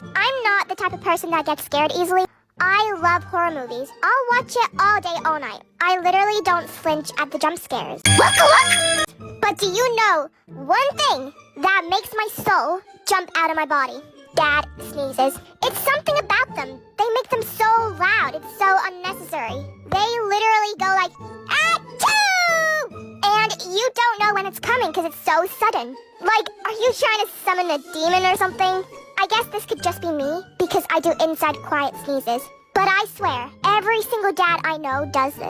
I'm not the type of person that gets scared easily. I love horror movies. I'll watch it all day, all night. I literally don't flinch at the jump scares. But do you know one thing that makes my soul jump out of my body? Dad sneezes. It's something about them. They make them so loud. It's so unnecessary. They literally go like, achoo! And you don't know when it's coming because it's so sudden. Like, are you trying to summon a demon or something? I guess this could just be me because I do inside quiet sneezes. But I swear, every single dad I know does this.